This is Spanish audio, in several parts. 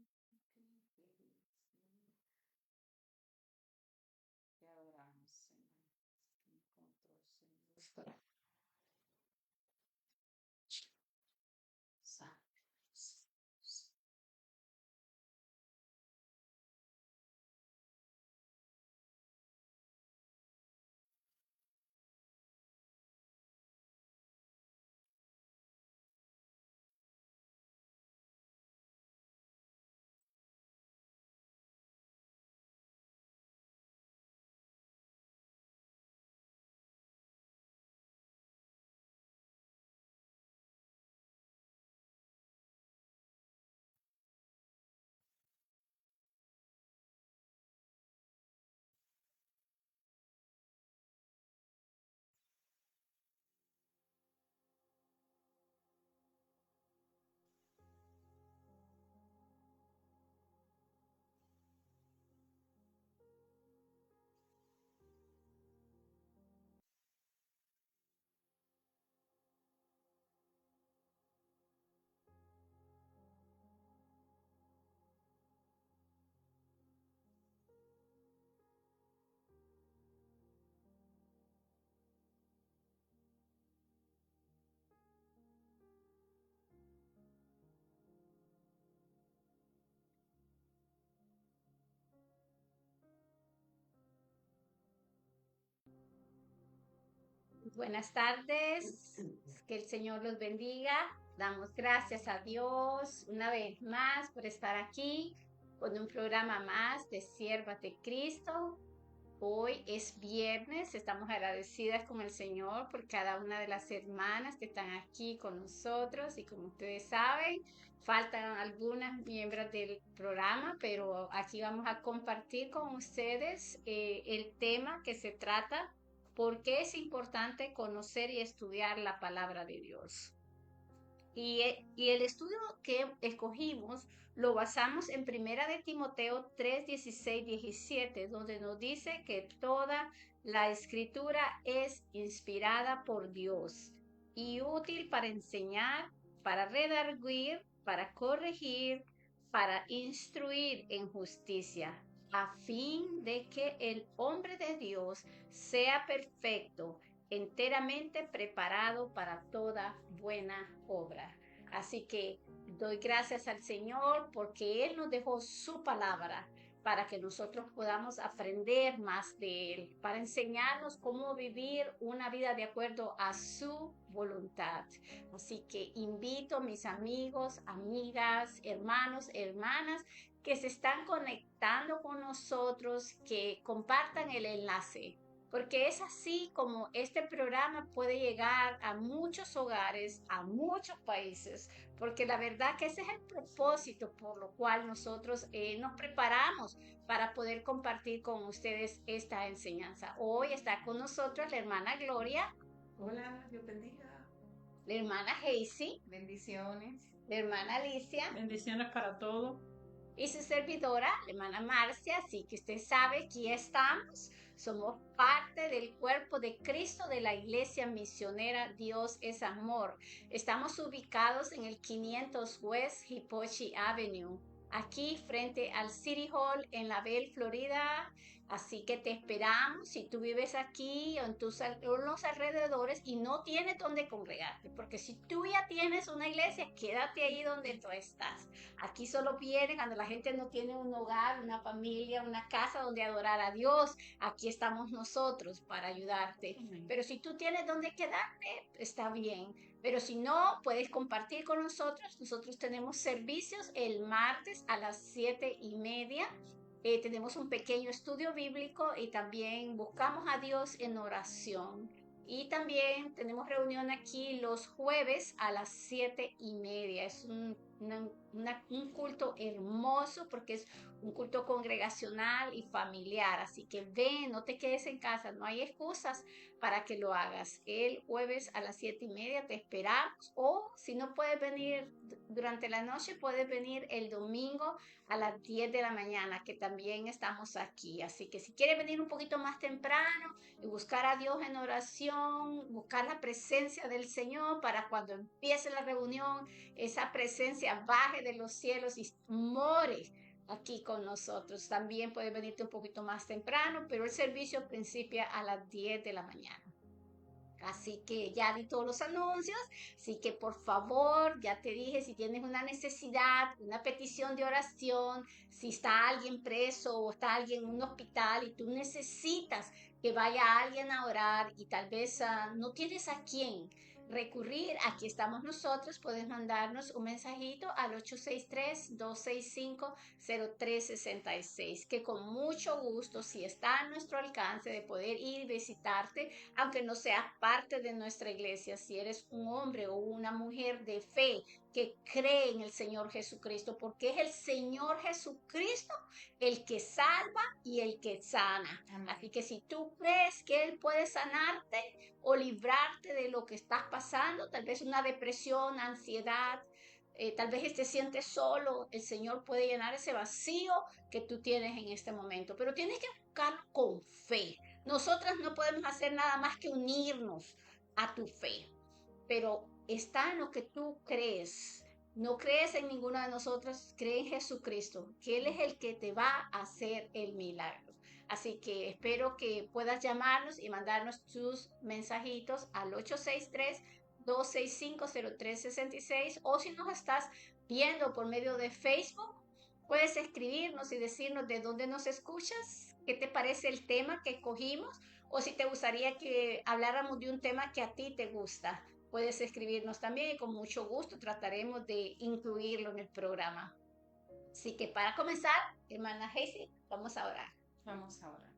Gracias, Señor, gracias. Mi amado, soy la ciudad que te adoramos, Señor. Encontró, Señor. Santo. Buenas tardes, que el Señor los bendiga. Damos gracias a Dios una vez más por estar aquí con un programa más de Siervas de Cristo. Hoy es viernes, estamos agradecidas con el Señor por cada una de las hermanas que están aquí con nosotros y como ustedes saben, faltan algunas miembros del programa, pero aquí vamos a compartir con ustedes el tema que se trata, por qué es importante conocer y estudiar la palabra de Dios. Y el estudio que escogimos lo basamos en Primera de Timoteo 3, 16, 17, donde nos dice que toda la escritura es inspirada por Dios y útil para enseñar, para redarguir, para corregir, para instruir en justicia, a fin de que el hombre de Dios sea perfecto, enteramente preparado para toda buena obra. Así que doy gracias al Señor porque Él nos dejó su palabra para que nosotros podamos aprender más de Él, para enseñarnos cómo vivir una vida de acuerdo a su voluntad. Así que invito a mis amigos, amigas, hermanos, hermanas que se están conectando con nosotros, que compartan el enlace, porque es así como este programa puede llegar a muchos hogares, a muchos países, porque la verdad que ese es el propósito por lo cual nosotros nos preparamos para poder compartir con ustedes esta enseñanza. Hoy está con nosotros la hermana Gloria, Hola, Dios bendiga. la hermana Hazy, Bendiciones. la hermana Alicia Bendiciones para todos. y su servidora, la hermana Marcia. Así que usted sabe, aquí estamos. Somos parte del cuerpo de Cristo de la iglesia misionera Dios es Amor. Estamos ubicados en el 500 West Hipochi Avenue, aquí frente al City Hall en La Belle, Florida. Así que te esperamos si tú vives aquí o en los alrededores y no tienes donde congregarte, porque si tú ya tienes una iglesia, quédate ahí donde tú estás. Aquí solo vienen cuando la gente no tiene un hogar, una familia, una casa donde adorar a Dios. Aquí estamos nosotros para ayudarte. Pero si tú tienes donde quedarte, está bien. Pero si no, puedes compartir con nosotros. Nosotros tenemos servicios el martes a las 7:30. Tenemos un pequeño estudio bíblico y también buscamos a Dios en oración. Y también tenemos reunión aquí los jueves a las 7:30. Es un un culto hermoso porque es un culto congregacional y familiar. Así que ven, no te quedes en casa, no hay excusas para que lo hagas. El jueves a las 7:30 te esperamos, o si no puedes venir durante la noche, puedes venir el domingo a las 10 de la mañana, que también estamos aquí. Así que si quieres venir un poquito más temprano y buscar a Dios en oración, buscar la presencia del Señor para cuando empiece la reunión, esa presencia baje de los cielos y more aquí con nosotros. También puedes venirte un poquito más temprano, pero el servicio principia a las 10 de la mañana. Así que ya di todos los anuncios, así que por favor, ya te dije, si tienes una necesidad, una petición de oración, si está alguien preso o está alguien en un hospital y tú necesitas que vaya alguien a orar y tal vez no tienes a quién recurrir, aquí estamos nosotros, puedes mandarnos un mensajito al 863-265-0366, que con mucho gusto, si está a nuestro alcance de poder ir y visitarte, aunque no seas parte de nuestra iglesia, si eres un hombre o una mujer de fe que cree en el Señor Jesucristo, porque es el Señor Jesucristo el que salva y el que sana. Amén. Así que si tú crees que Él puede sanarte o librarte de lo que estás pasando, tal vez una depresión, ansiedad, tal vez te sientes solo, el Señor puede llenar ese vacío que tú tienes en este momento, pero tienes que buscar con fe. Nosotras no podemos hacer nada más que unirnos a tu fe, pero está en lo que tú crees. No crees en ninguna de nosotras, cree en Jesucristo, que Él es el que te va a hacer el milagro. Así que espero que puedas llamarnos y mandarnos tus mensajitos al 863-265-0366, o si nos estás viendo por medio de Facebook, puedes escribirnos y decirnos de dónde nos escuchas, qué te parece el tema que escogimos, o si te gustaría que habláramos de un tema que a ti te gusta. Puedes escribirnos también y con mucho gusto trataremos de incluirlo en el programa. Así que para comenzar, hermana Hazel, vamos a orar. Vamos a orar.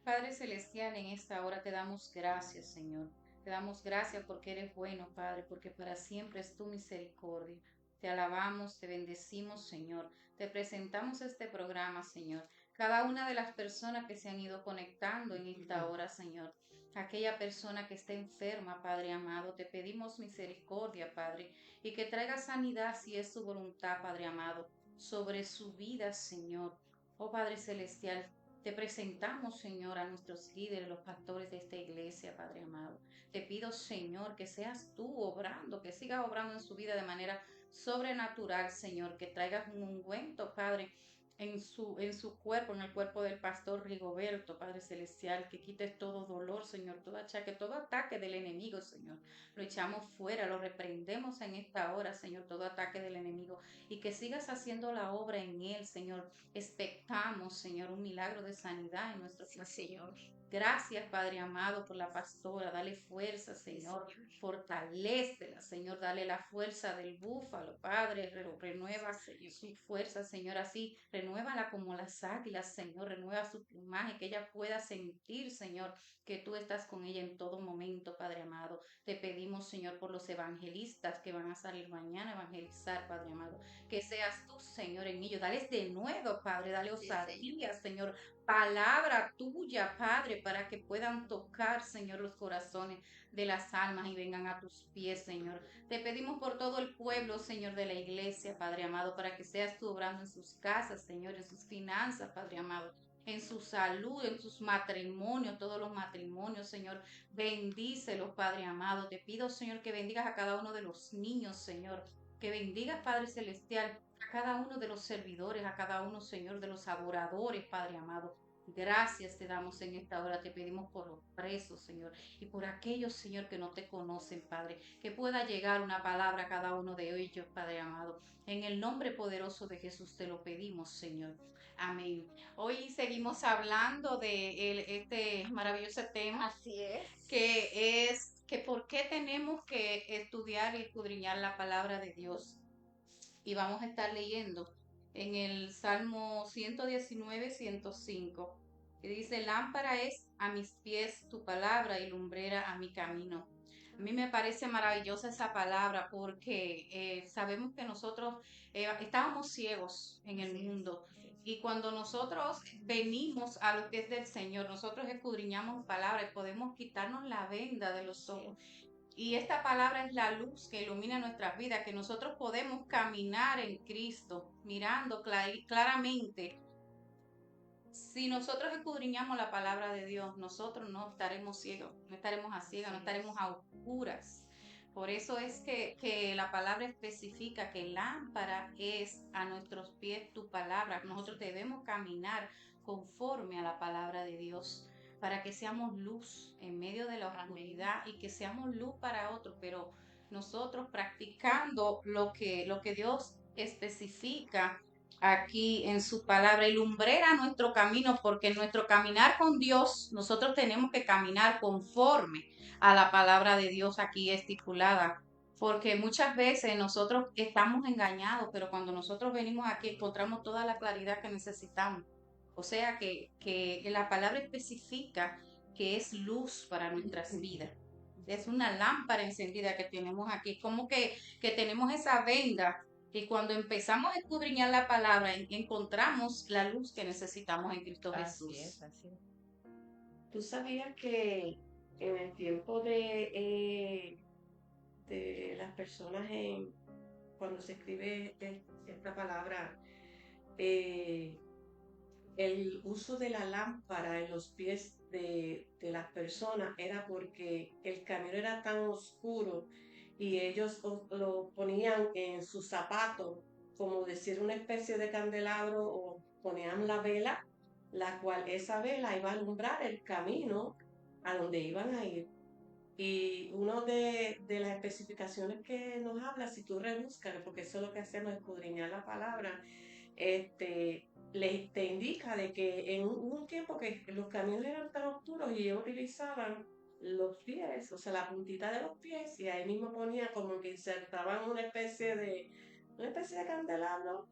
Padre Celestial, en esta hora te damos gracias, Señor. Te damos gracias porque eres bueno, Padre, porque para siempre es tu misericordia. Te alabamos, te bendecimos, Señor. Te presentamos este programa, Señor. Cada una de las personas que se han ido conectando en esta hora, Señor. Aquella persona que está enferma, Padre amado, te pedimos misericordia, Padre, y que traiga sanidad si es su voluntad, Padre amado, sobre su vida, Señor. Oh Padre Celestial, te presentamos, Señor, a nuestros líderes, los pastores de esta iglesia, Padre amado. Te pido, Señor, que seas tú obrando, que sigas obrando en su vida de manera sobrenatural, Señor, que traigas un ungüento, Padre, en su cuerpo, en el cuerpo del pastor Rigoberto, Padre Celestial, que quites todo dolor, Señor, todo achaque, todo ataque del enemigo, Señor. Lo echamos fuera, lo reprendemos en esta hora, Señor, todo ataque del enemigo, y que sigas haciendo la obra en él, Señor. Expectamos, Señor, un milagro de sanidad en nuestro Sí, Señor. Gracias, Padre amado, por la pastora. Dale fuerza, Señor. Sí, Fortalécela, Señor. Dale la fuerza del búfalo, Padre. Renueva Señor. su fuerza, Señor. Así, renuévala como las águilas, Señor. Renueva su plumaje, que ella pueda sentir, Señor, que tú estás con ella en todo momento, Padre amado. Te pedimos, Señor, por los evangelistas que van a salir mañana a evangelizar, Padre amado. Que seas tú, Señor, en ellos. Dales de nuevo, Padre. Dale Sí, osadía, Señor. Palabra tuya, Padre, para que puedan tocar, Señor, los corazones de las almas y vengan a tus pies, Señor. Te pedimos por todo el pueblo, Señor, de la iglesia, Padre amado, para que seas tú obrando en sus casas, Señor, en sus finanzas, Padre amado, en su salud, en sus matrimonios, todos los matrimonios, Señor. Bendícelos, Padre amado. Te pido, Señor, que bendigas a cada uno de los niños, Señor. Que bendigas, Padre Celestial, a cada uno de los servidores, a cada uno, Señor, de los adoradores, Padre amado. Gracias te damos en esta hora, te pedimos por los presos, Señor, y por aquellos, Señor, que no te conocen, Padre, que pueda llegar una palabra a cada uno de ellos, Padre amado. En el nombre poderoso de Jesús te lo pedimos, Señor. Amén. Hoy seguimos hablando de este maravilloso tema, Así es. que es que por qué tenemos que estudiar y escudriñar la palabra de Dios. Y vamos a estar leyendo en el Salmo 119-105, que dice: lámpara es a mis pies tu palabra y lumbrera a mi camino. A mí me parece maravillosa esa palabra porque sabemos que nosotros estábamos ciegos en el mundo y cuando nosotros venimos a lo que es del Señor, nosotros escudriñamos palabra y podemos quitarnos la venda de los ojos. Y esta palabra es la luz que ilumina nuestras vidas, que nosotros podemos caminar en Cristo, mirando claramente. Si nosotros escudriñamos la palabra de Dios, nosotros no estaremos ciegos, no estaremos a ciegas, no estaremos a oscuras. Por eso es que la palabra especifica que lámpara es a nuestros pies tu palabra. Nosotros debemos caminar conforme a la palabra de Dios para que seamos luz en medio de la oscuridad y que seamos luz para otros, pero nosotros practicando lo que Dios especifica aquí en su palabra y lumbrera nuestro camino, porque en nuestro caminar con Dios nosotros tenemos que caminar conforme a la palabra de Dios aquí estipulada, porque muchas veces nosotros estamos engañados, pero cuando nosotros venimos aquí encontramos toda la claridad que necesitamos. O sea que la palabra especifica que es luz para nuestras vidas. Es una lámpara encendida que tenemos aquí, como que tenemos esa venda y cuando empezamos a escudriñar la palabra, encontramos la luz que necesitamos en Cristo Jesús. Así es. ¿Tú sabías que en el tiempo de las personas cuando se escribe esta palabra, eh, el uso de la lámpara en los pies de las personas era porque el camino era tan oscuro y ellos lo ponían en sus zapatos, como decir una especie de candelabro, o ponían la vela, la cual esa vela iba a alumbrar el camino a donde iban a ir. Y una de las especificaciones que nos habla, si tú rebuscas, porque eso es lo que hacemos, escudriñar la palabra, te indica de que hubo un tiempo que los caminos eran tan oscuros y ellos utilizaban los pies, o sea, la puntita de los pies, y ahí mismo ponía como que insertaban una especie de candelabro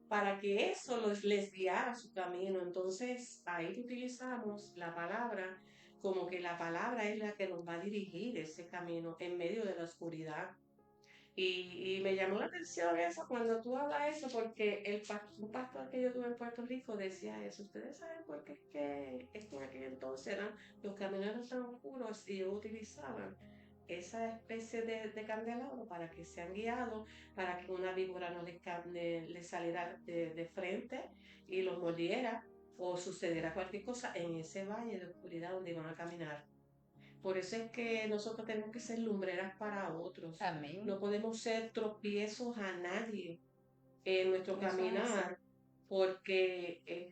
para que eso les guiara su camino. Entonces, ahí utilizamos la palabra como que la palabra es la que nos va a dirigir ese camino en medio de la oscuridad. Y me llamó la atención eso cuando tú hablas eso, porque un pastor que yo tuve en Puerto Rico decía eso. Ustedes saben por qué es que en aquel entonces los caminos eran tan oscuros y ellos utilizaban esa especie de candelabro para que sean guiados, para que una víbora no les saliera de frente y los mordiera o sucediera cualquier cosa en ese valle de oscuridad donde iban a caminar. Por eso es que nosotros tenemos que ser lumbreras para otros. Amén. No podemos ser tropiezos a nadie en nuestro Eso es así. caminar, porque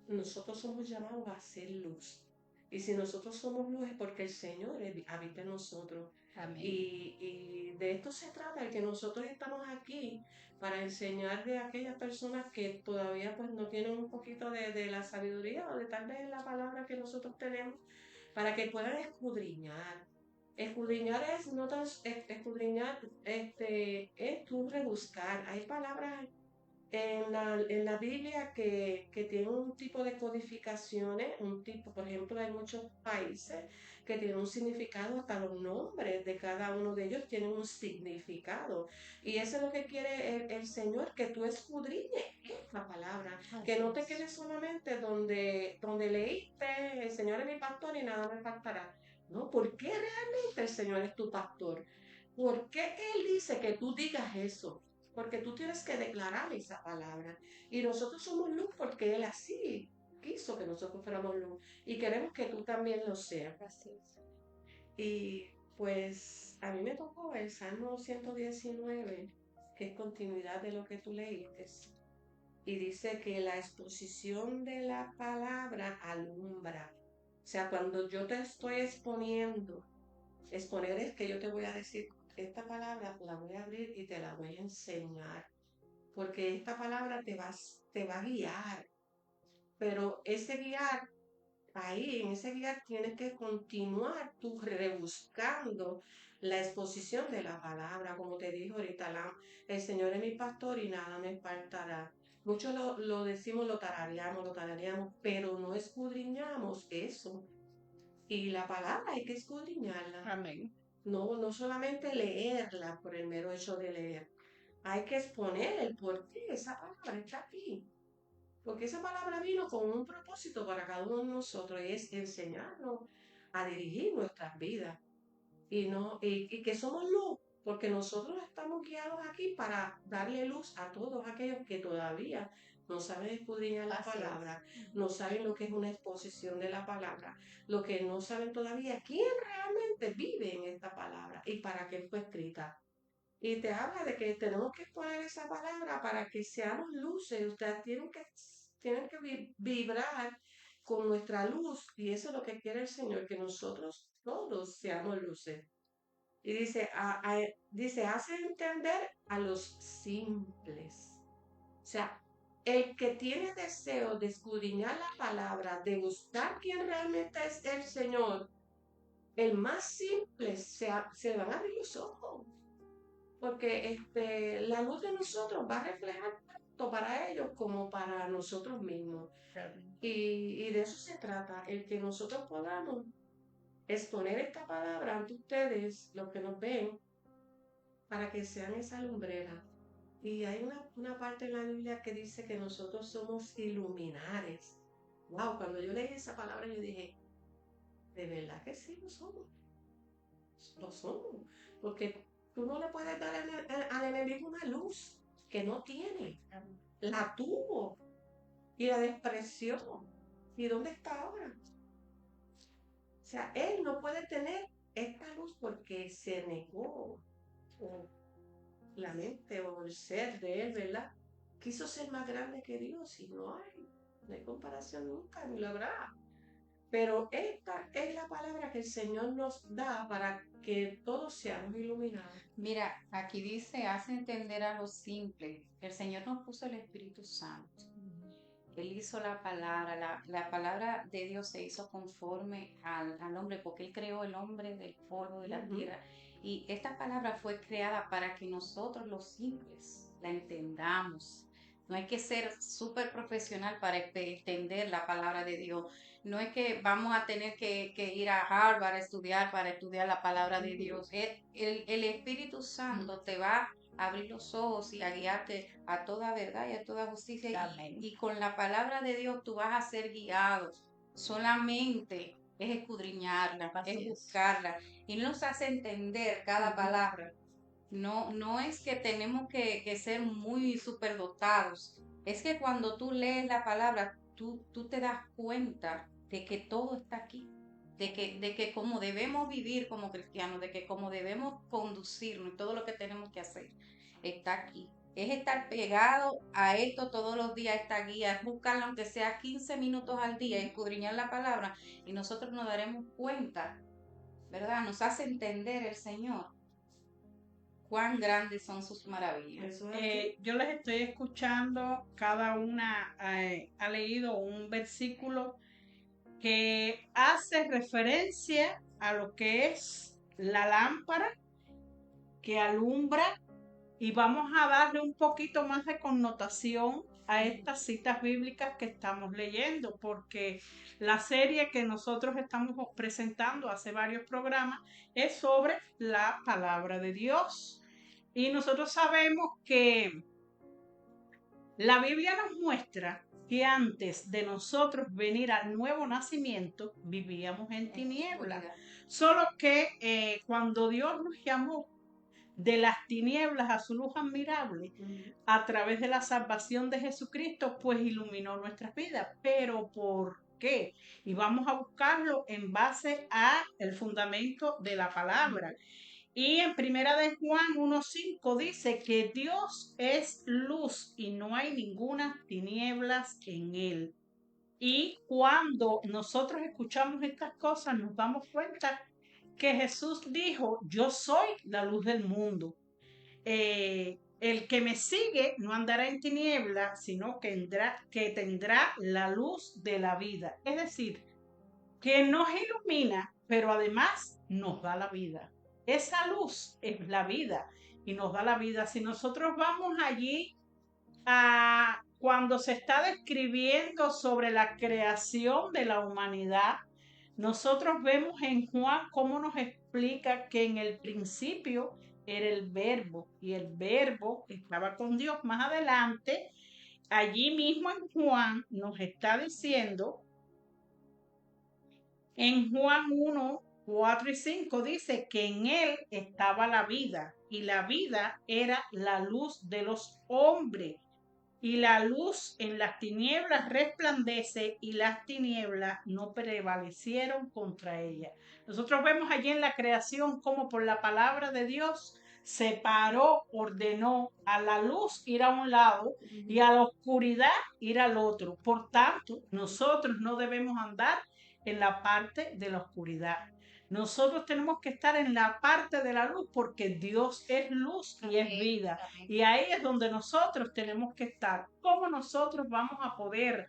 nosotros somos llamados a ser luz. Y si nosotros somos luz es porque el Señor habita en nosotros. Amén. Y de esto se trata, el que nosotros estamos aquí para enseñarle a aquellas personas que todavía pues no tienen un poquito de la sabiduría o de tal vez la palabra que nosotros tenemos, para que puedan escudriñar. Escudriñar es no tan, escudriñar es tú rebuscar. Hay palabras en la Biblia que tienen un tipo de codificaciones, por ejemplo, hay muchos países que tienen un significado, hasta los nombres de cada uno de ellos tienen un significado. Y eso es lo que quiere el Señor, que tú escudriñes esta palabra, que no te quedes solamente donde leíste, el Señor es mi pastor y nada me faltará. No, ¿por qué realmente el Señor es tu pastor? ¿Por qué Él dice que tú digas eso? Porque tú tienes que declarar esa palabra. Y nosotros somos luz porque Él así quiso que nosotros fuéramos luz. Y queremos que tú también lo seas. Así es. Y pues a mí me tocó el Salmo 119, que es continuidad de lo que tú leíste. Y dice que la exposición de la palabra alumbra. O sea, cuando yo te estoy exponiendo, exponer es que yo te voy a decir, esta palabra la voy a abrir y te la voy a enseñar, porque esta palabra te va a guiar, pero ese guiar, ahí en ese guiar tienes que continuar tú rebuscando la exposición de la palabra, como te dijo ahorita, el Señor es mi pastor y nada me faltará. Muchos lo decimos, lo tarareamos, pero no escudriñamos eso. Y la palabra hay que escudriñarla. Amén. No solamente leerla por el mero hecho de leer. Hay que exponer el por qué esa palabra está aquí. Porque esa palabra vino con un propósito para cada uno de nosotros y es enseñarnos a dirigir nuestras vidas. Y que somos luz, porque nosotros estamos guiados aquí para darle luz a todos aquellos que todavía no saben escudriñar la palabra, no saben lo que es una exposición de la palabra, lo que no saben todavía quién realmente vive en esta palabra y para qué fue escrita. Y te habla de que tenemos que poner esa palabra para que seamos luces. Ustedes tienen que vibrar con nuestra luz. Y eso es lo que quiere el Señor, que nosotros todos seamos luces. Y dice, hace entender a los simples. O sea, el que tiene deseo de escudriñar la palabra, de buscar quién realmente es el Señor, el más simple se van a abrir los ojos. Porque la luz de nosotros va a reflejar tanto para ellos como para nosotros mismos. Y de eso se trata, el que nosotros podamos exponer esta palabra ante ustedes, los que nos ven, para que sean esa lumbrera. Y hay una parte en la Biblia que dice que nosotros somos iluminares. Wow, cuando yo leí esa palabra yo dije, de verdad que sí, lo somos. Lo somos. Porque tú no le puedes dar al enemigo una luz que no tiene. La tuvo y la despreció. ¿Y dónde está ahora? O sea, él no puede tener esta luz porque se negó. O la mente o el ser de él, ¿verdad? Quiso ser más grande que Dios y no hay comparación nunca, ni lo habrá. Pero esta es la palabra que el Señor nos da para que todos seamos iluminados. Mira, aquí dice, hace entender a los simples. El Señor nos puso el Espíritu Santo. Él hizo la palabra, la palabra de Dios se hizo conforme al hombre, porque Él creó el hombre del polvo de la tierra. Y esta palabra fue creada para que nosotros los simples la entendamos. No hay que ser súper profesional para entender la palabra de Dios. No es que vamos a tener que ir a Harvard a estudiar para estudiar la palabra de Dios. El Espíritu Santo te va a abrir los ojos y a guiarte a toda verdad y a toda justicia. Y con la palabra de Dios tú vas a ser guiado. Solamente es escudriñarla, es buscarla. Y nos hace entender cada palabra. No es que tenemos que ser muy superdotados. Es que cuando tú lees la palabra, tú te das cuenta de que todo está aquí. De que como debemos vivir como cristianos, de que como debemos conducirnos y todo lo que tenemos que hacer, está aquí. Es estar pegado a esto todos los días, esta guía, es buscarla aunque sea 15 minutos al día, escudriñar la palabra y nosotros nos daremos cuenta, ¿verdad? Nos hace entender el Señor cuán grandes son sus maravillas. Yo les estoy escuchando, cada una ha leído un versículo que hace referencia a lo que es la lámpara que alumbra, y vamos a darle un poquito más de connotación a estas citas bíblicas que estamos leyendo, porque la serie que nosotros estamos presentando hace varios programas es sobre la palabra de Dios. Y nosotros sabemos que la Biblia nos muestra que antes de nosotros venir al nuevo nacimiento vivíamos en tinieblas. Solo que cuando Dios nos llamó de las tinieblas a su luz admirable, a través de la salvación de Jesucristo, pues iluminó nuestras vidas. ¿Pero por qué? Y vamos a buscarlo en base a el fundamento de la palabra. Y en Primera de Juan 1:5 dice que Dios es luz y no hay ninguna tinieblas en él. Y cuando nosotros escuchamos estas cosas, nos damos cuenta que Jesús dijo, yo soy la luz del mundo. El que me sigue no andará en tinieblas, sino que tendrá la luz de la vida. Es decir, que nos ilumina, pero además nos da la vida. Esa luz es la vida y nos da la vida. Si nosotros vamos allí cuando se está describiendo sobre la creación de la humanidad, Nosotros vemos en Juan cómo nos explica que en el principio era el verbo y el verbo estaba con Dios. Más adelante, allí mismo en Juan nos está diciendo, en Juan 1, 4 y 5 dice que en él estaba la vida y la vida era la luz de los hombres. Y la luz en las tinieblas resplandece y las tinieblas no prevalecieron contra ella. Nosotros vemos allí en la creación cómo por la palabra de Dios separó, ordenó a la luz ir a un lado y a la oscuridad ir al otro. Por tanto, nosotros no debemos andar en la parte de la oscuridad. Nosotros tenemos que estar en la parte de la luz porque Dios es luz y es vida. Y ahí es donde nosotros tenemos que estar. ¿Cómo nosotros vamos a poder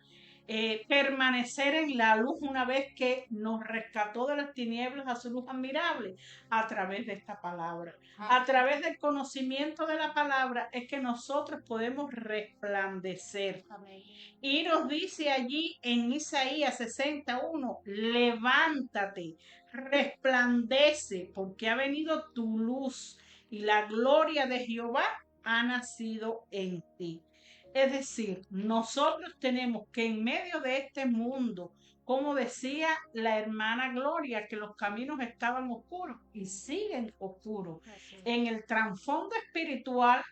permanecer en la luz una vez que nos rescató de las tinieblas a su luz admirable? A través de esta palabra. A través del conocimiento de la palabra es que nosotros podemos resplandecer. Amén. Y nos dice allí en Isaías 61, levántate, resplandece, porque ha venido tu luz y la gloria de Jehová ha nacido en ti. Es decir, nosotros tenemos que en medio de este mundo, como decía la hermana Gloria, que los caminos estaban oscuros y siguen oscuros. En el trasfondo espiritual,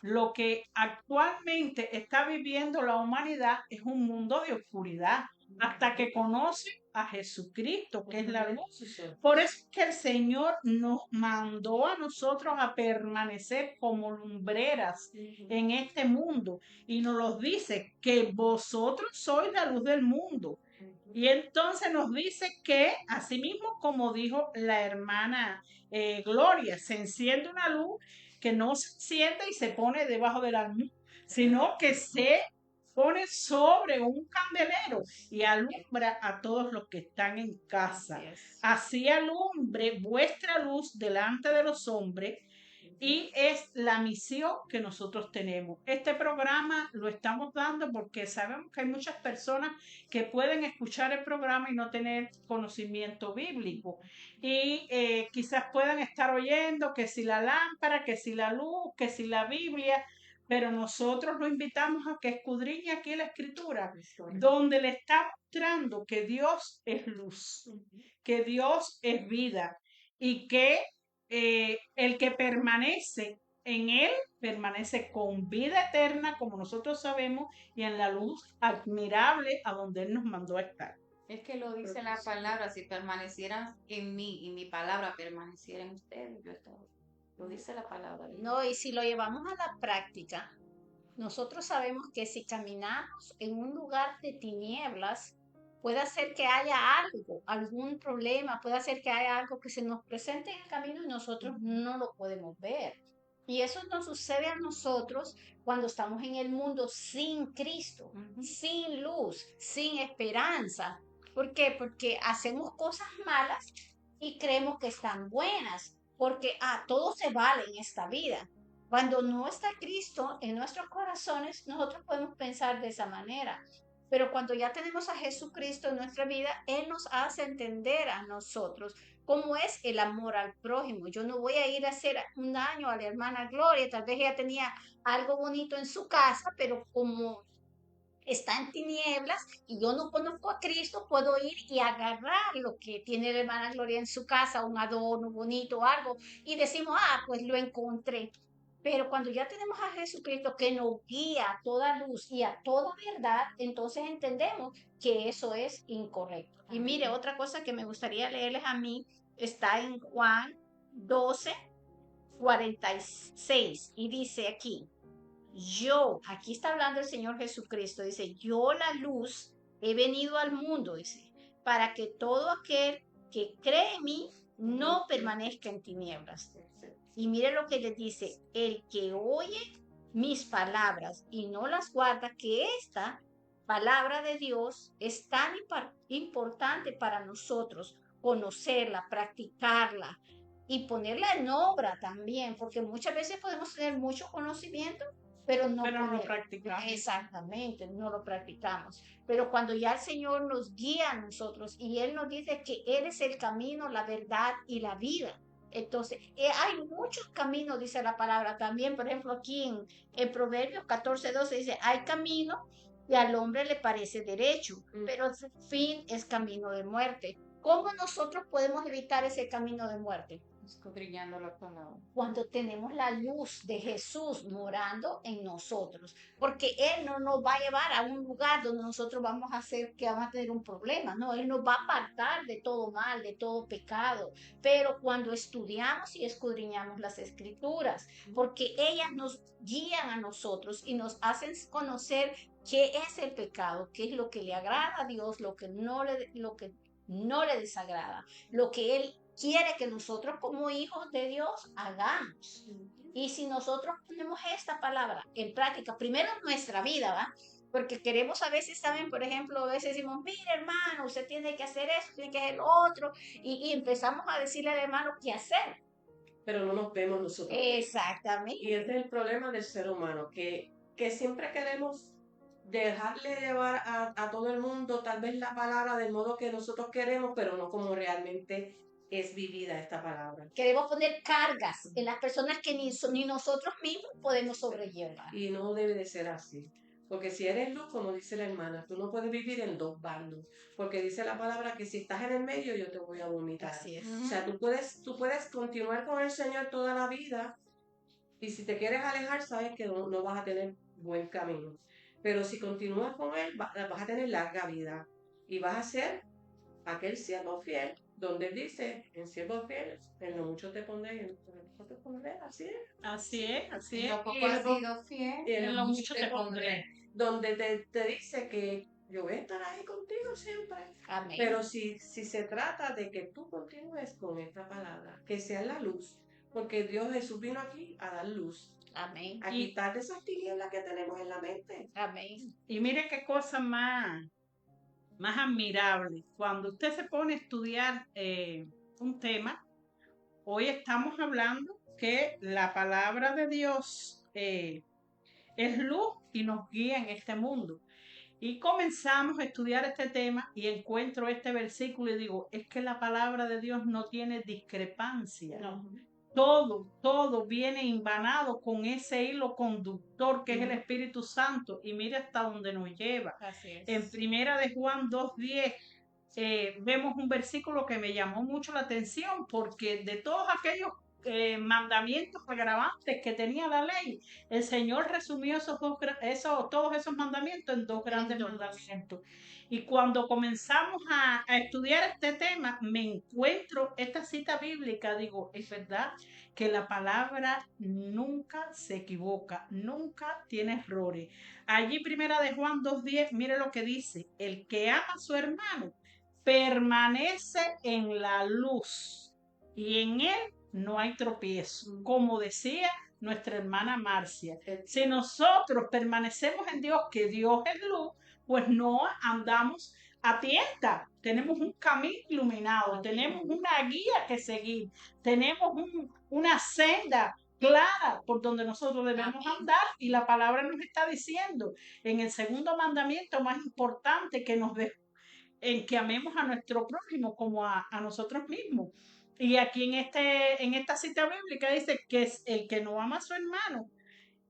lo que actualmente está viviendo la humanidad es un mundo de oscuridad, hasta que conoce a Jesucristo, que es la luz. Por eso es que el Señor nos mandó a nosotros a permanecer como lumbreras en este mundo y nos los dice que vosotros sois la luz del mundo. Y entonces nos dice que, así mismo como dijo la hermana Gloria, se enciende una luz que no se enciende y se pone debajo del almud, sino que se pone sobre un candelero y alumbra a todos los que están en casa. Así alumbre vuestra luz delante de los hombres. Y es la misión que nosotros tenemos. Este programa lo estamos dando porque sabemos que hay muchas personas que pueden escuchar el programa y no tener conocimiento bíblico. Y quizás puedan estar oyendo que si la lámpara, que si la luz, que si la Biblia, pero nosotros lo invitamos a que escudriñe aquí la Escritura, donde le está mostrando que Dios es luz, que Dios es vida y que el que permanece en él permanece con vida eterna, como nosotros sabemos, y en la luz admirable a donde él nos mandó a estar. Es que lo dice la palabra, si permanecieran en mí y mi palabra permaneciera en ustedes, yo estaba. Lo dice la palabra. No, y si lo llevamos a la práctica, nosotros sabemos que si caminamos en un lugar de tinieblas, puede ser que haya algo, algún problema, puede ser que haya algo que se nos presente en el camino y nosotros no lo podemos ver. Y eso nos sucede a nosotros cuando estamos en el mundo sin Cristo, sin luz, sin esperanza. ¿Por qué? Porque hacemos cosas malas y creemos que están buenas, porque todo se vale en esta vida. Cuando no está Cristo en nuestros corazones, nosotros podemos pensar de esa manera. Pero cuando ya tenemos a Jesucristo en nuestra vida, Él nos hace entender a nosotros cómo es el amor al prójimo. Yo no voy a ir a hacer un daño a la hermana Gloria, tal vez ella tenía algo bonito en su casa, pero como está en tinieblas y yo no conozco a Cristo, puedo ir y agarrar lo que tiene la hermana Gloria en su casa, un adorno bonito o algo, y decimos, pues lo encontré. Pero cuando ya tenemos a Jesucristo que nos guía a toda luz y a toda verdad, entonces entendemos que eso es incorrecto. Y mire, otra cosa que me gustaría leerles a mí está en Juan 12, 46, y dice aquí, aquí está hablando el Señor Jesucristo, dice, yo la luz he venido al mundo, dice, para que todo aquel que cree en mí no permanezca en tinieblas. Y mire lo que le dice, el que oye mis palabras y no las guarda, que esta palabra de Dios es tan importante para nosotros, conocerla, practicarla y ponerla en obra también, porque muchas veces podemos tener mucho conocimiento, pero no pero no lo ponemos. practicamos. Exactamente, no lo practicamos. Pero cuando ya el Señor nos guía a nosotros y Él nos dice que Él es el camino, la verdad y la vida. Entonces, hay muchos caminos, dice la palabra también. Por ejemplo, aquí en Proverbios 14:12 dice, hay camino que al hombre le parece derecho, pero su fin es camino de muerte. ¿Cómo nosotros podemos evitar ese camino de muerte? Escudriñando la palabra. Cuando tenemos la luz de Jesús morando en nosotros, porque Él no nos va a llevar a un lugar donde nosotros vamos a hacer que vamos a tener un problema, no, Él nos va a apartar de todo mal, de todo pecado, pero cuando estudiamos y escudriñamos las escrituras, porque ellas nos guían a nosotros y nos hacen conocer qué es el pecado, qué es lo que le agrada a Dios, lo que no le desagrada, lo que Él quiere que nosotros como hijos de Dios hagamos. Y si nosotros ponemos esta palabra en práctica, primero en nuestra vida, ¿va? Porque queremos a veces, ¿saben? Por ejemplo, a veces decimos, mire hermano, usted tiene que hacer esto, tiene que hacer lo otro, y empezamos a decirle al hermano qué hacer. Pero no nos vemos nosotros. Exactamente. Y ese es el problema del ser humano, que siempre queremos dejarle llevar a todo el mundo tal vez la palabra del modo que nosotros queremos, pero no como realmente es vivida esta palabra. Queremos poner cargas en las personas que ni nosotros mismos podemos sobrellevar. Y no debe de ser así. Porque si eres luz, como dice la hermana, tú no puedes vivir en dos bandos. Porque dice la palabra que si estás en el medio, yo te voy a vomitar. Así es. O sea, tú puedes continuar con el Señor toda la vida. Y si te quieres alejar, sabes que no vas a tener buen camino. Pero si continúas con Él, vas a tener larga vida. Y vas a ser aquel siervo fiel, donde Él dice, en siervo fiel, en lo mucho te pondré, en lo mucho te pondré, así es. Así es, así En es. lo poco Y has luego- sido fiel, y En lo mucho te pondré. Donde te dice que yo voy a estar ahí contigo siempre. Amén. Pero si se trata de que tú continúes con esta palabra, que sea la luz, porque Dios Jesús vino aquí a dar luz, Amén. a quitar esas tinieblas que tenemos en la mente. Amén. Y mire qué cosa más admirable. Cuando usted se pone a estudiar un tema, hoy estamos hablando que la palabra de Dios es luz y nos guía en este mundo. Y comenzamos a estudiar este tema y encuentro este versículo y digo, es que la palabra de Dios no tiene discrepancia. No. Todo viene imbanado con ese hilo conductor que es el Espíritu Santo y mire hasta dónde nos lleva. Así es. En primera de Juan 2:10 vemos un versículo que me llamó mucho la atención porque de todos aquellos mandamientos agravantes que tenía la ley, el Señor resumió todos esos mandamientos en dos grandes mandamientos. Y cuando comenzamos a estudiar este tema, me encuentro esta cita bíblica, digo, es verdad que la palabra nunca se equivoca, nunca tiene errores. Allí primera de Juan 2:10, mire lo que dice, el que ama a su hermano permanece en la luz y en él no hay tropiezo, como decía nuestra hermana Marcia. Si nosotros permanecemos en Dios, que Dios es luz, pues no andamos a tientas, tenemos un camino iluminado, tenemos una guía que seguir, tenemos una senda clara por donde nosotros debemos andar y la palabra nos está diciendo en el segundo mandamiento más importante que nos dejó en que amemos a nuestro prójimo como a nosotros mismos. Y aquí en esta cita bíblica dice que es el que no ama a su hermano,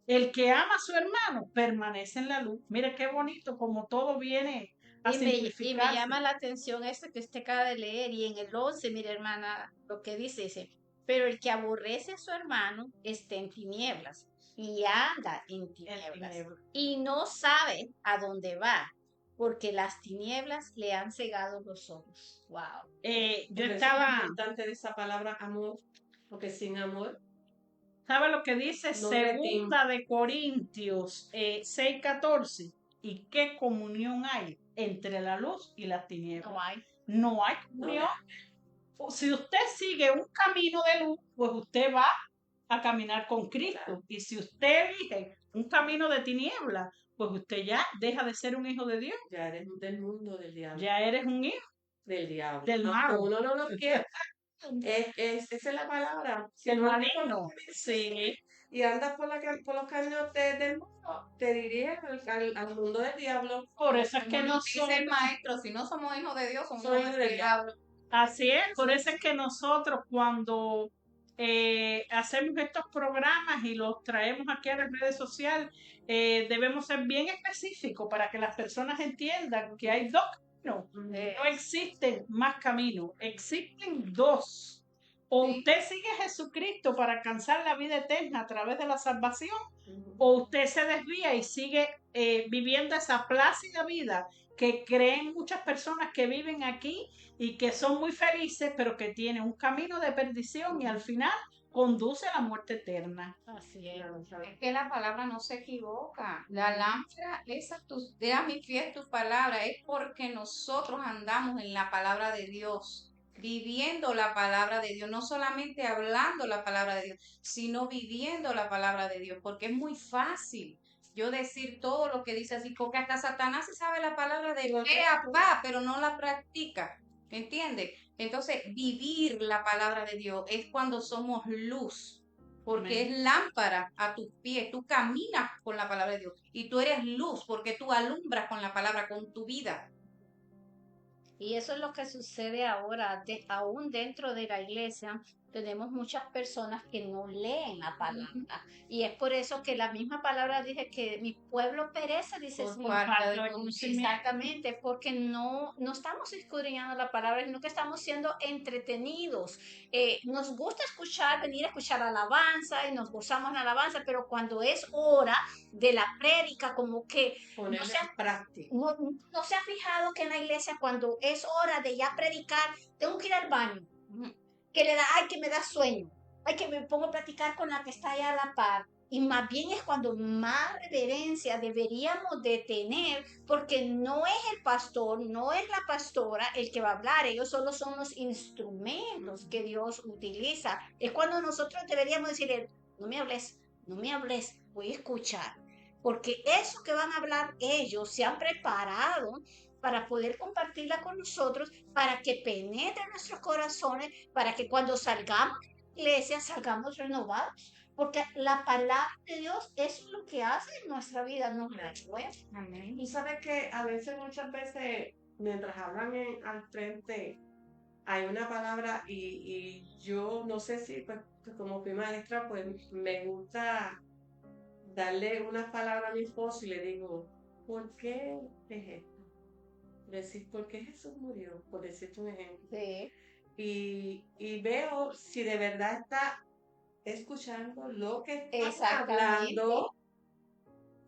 el que ama a su hermano permanece en la luz. Mire qué bonito como todo viene a Y me simplificarse. llama la atención esto que usted acaba de leer y en el 11, mire hermana, lo que dice, pero el que aborrece a su hermano está en tinieblas y anda en tinieblas y no sabe a dónde va, porque las tinieblas le han cegado los ojos. Wow. Yo Por eso estaba... es importante de esa palabra amor, porque sin amor ¿Sabe lo que dice? No Segunda de Corintios 6:14. ¿Y qué comunión hay entre la luz y las tinieblas? No hay. No hay comunión. Si usted sigue un camino de luz, pues usted va a caminar con Cristo. Claro. Y si usted elige un camino de tinieblas, pues usted ya deja de ser un hijo de Dios. ya eres del mundo del diablo. Ya eres un hijo Del diablo. del Aunque malo. uno no lo quiera. Esa es la palabra. Si Del no lo maligno. conoces, Sí. y andas por los caminos del mundo, te diriges al mundo del diablo. Por eso es que Como nos dice el nosotros, maestro, si no somos hijos de Dios, somos Somos hijos hijos del del diablo. así es, por eso es que nosotros cuando hacemos estos programas y los traemos aquí a las redes sociales, debemos ser bien específicos para que las personas entiendan que hay dos caminos. No existen más caminos, existen dos. O Sí. usted sigue a Jesucristo para alcanzar la vida eterna a través de la salvación, Ujú. o usted se desvía y sigue viviendo esa plácida vida que creen muchas personas que viven aquí y que son muy felices, pero que tienen un camino de perdición y al final conduce a la muerte eterna. Así es. Es que la palabra no se equivoca. La lámpara es a mi fiel tu palabra. Es porque nosotros andamos en la palabra de Dios, viviendo la palabra de Dios, no solamente hablando la palabra de Dios, sino viviendo la palabra de Dios, porque es muy fácil yo decir todo lo que dice así, porque hasta Satanás se sabe la palabra de pe a pa, pero no la practica. ¿Entiendes? Entonces, vivir la palabra de Dios es cuando somos luz, porque Amén. es lámpara a tus pies. Tú caminas con la palabra de Dios y tú eres luz porque tú alumbras con la palabra, con tu vida. Y eso es lo que sucede ahora, aún dentro de la iglesia. Tenemos muchas personas que no leen la palabra. Y es por eso que la misma palabra dice que mi pueblo perece, dice el Por Señor. falta de de conocimiento. Exactamente, porque no estamos escudriñando la palabra, sino que estamos siendo entretenidos. Nos gusta escuchar, venir a escuchar alabanza y nos gozamos la alabanza, pero cuando es hora de la prédica, como que Ponerlo se ha- en práctica. no se ha fijado que en la iglesia cuando es hora de ya predicar, tengo que ir al baño, que le da, ay, que me da sueño, ay, que me pongo a platicar con la que está allá a la par. Y más bien es cuando más reverencia deberíamos de tener, porque no es el pastor, no es la pastora el que va a hablar, ellos solo son los instrumentos que Dios utiliza. Es cuando nosotros deberíamos decirle, no me hables, no me hables, voy a escuchar. Porque eso que van a hablar ellos se han preparado para poder compartirla con nosotros, para que penetre en nuestros corazones, para que cuando salgamos de la iglesia salgamos renovados. Porque la palabra de Dios es lo que hace en nuestra vida, nos renueva. Amén. Tú sabes que a veces, muchas veces, mientras hablan al frente, hay una palabra y yo no sé si, pues, como fui maestra, pues me gusta darle una palabra a mi esposo y le digo, ¿por qué es esto? Decir, ¿por qué Jesús murió? Por decirte un ejemplo. Sí. Y veo si de verdad está escuchando lo que está Exactamente. hablando.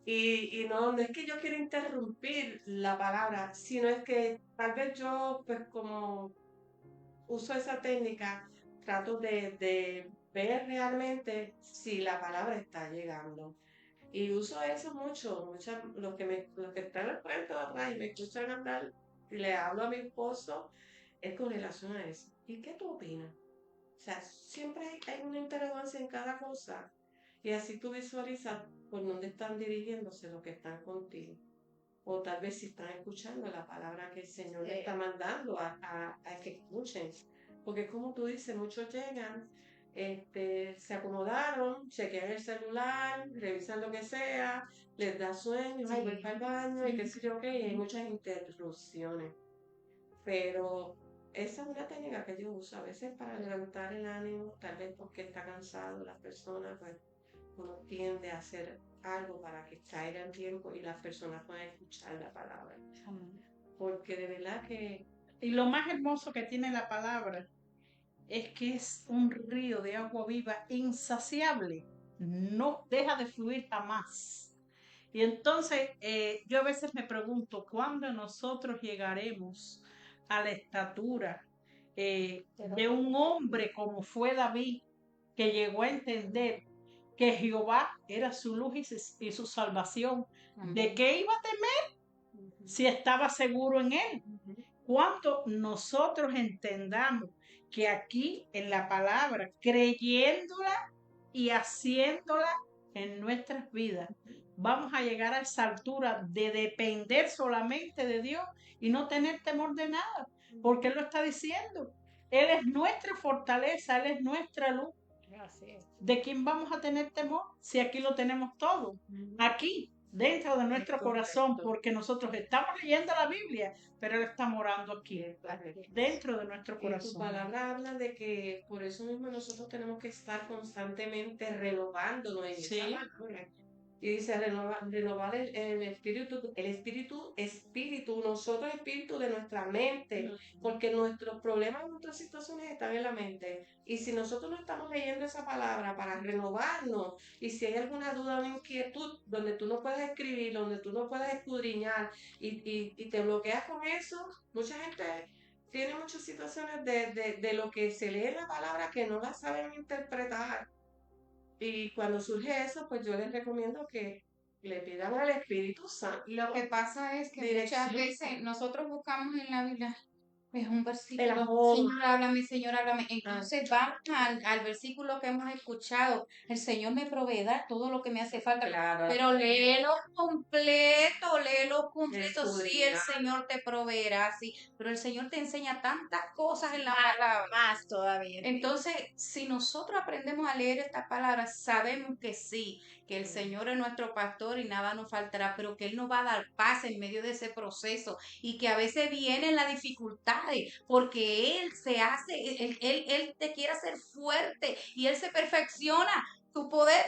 Y no es que yo quiera interrumpir la palabra, sino es que tal vez yo, pues como uso esa técnica, trato de ver realmente si la palabra está llegando. Y uso eso mucho, los que están al frente de atrás y me escuchan hablar, y le hablo a mi esposo, es con relación a eso. ¿Y qué tú opinas? O sea, siempre hay una interrogancia en cada cosa. Y así tú visualizas por dónde están dirigiéndose los que están contigo. O tal vez si están escuchando la palabra que el Señor le está mandando a que escuchen. Porque como tú dices, muchos llegan, se acomodaron, chequean el celular, revisan lo que sea, les da sueño, ay, voy para el baño y qué sé yo qué, y hay muchas interrupciones. Pero esa es una técnica que yo uso a veces para levantar el ánimo, tal vez porque está cansado la persona, pues uno tiende a hacer algo para que caiga en tiempo y las personas puedan escuchar la palabra. Porque de verdad que... Y lo más hermoso que tiene la palabra es que es un río de agua viva insaciable, no deja de fluir jamás. Y entonces yo a veces me pregunto, ¿cuándo nosotros llegaremos a la estatura de un hombre como fue David, que llegó a entender que Jehová era su luz y su salvación? ¿De qué iba a temer si estaba seguro en él? Cuando nosotros entendamos que aquí en la palabra, creyéndola y haciéndola en nuestras vidas, vamos a llegar a esa altura de depender solamente de Dios y no tener temor de nada, porque Él lo está diciendo. Él es nuestra fortaleza, Él es nuestra luz. Así es. ¿De quién vamos a tener temor si aquí lo tenemos todo? Aquí, dentro de nuestro corazón, porque nosotros estamos leyendo la Biblia, pero Él está morando aquí, dentro de nuestro Y tu corazón. palabra habla de que por eso mismo nosotros tenemos que estar constantemente renovándonos en Sí. esa palabra. Y dice renovar el espíritu, nosotros espíritu de nuestra mente, porque nuestros problemas, nuestras situaciones están en la mente. Y si nosotros no estamos leyendo esa palabra para renovarnos, y si hay alguna duda o inquietud donde tú no puedes escribir, donde tú no puedes escudriñar y te bloqueas con eso, mucha gente tiene muchas situaciones de lo que se lee en la palabra que no la saben interpretar. Y cuando surge eso, pues yo les recomiendo que le pidan al Espíritu Santo Lo que pasa es que dirección. muchas veces nosotros buscamos en la Biblia, es un El versículo, amor. Señor, háblame. Entonces vamos al versículo que hemos escuchado. El Señor me proveerá todo lo que me hace falta. Claro. Pero léelo completo. Sí, el Escudriñar. Señor te proveerá, sí. Pero el Señor te enseña tantas cosas en la Más, palabra. más todavía. Entonces, si nosotros aprendemos a leer estas palabras, sabemos que sí, que el Señor es nuestro pastor y nada nos faltará, pero que Él nos va a dar paz en medio de ese proceso y que a veces vienen las dificultades, porque Él se hace, Él te quiere hacer fuerte y Él se perfecciona. Tu poder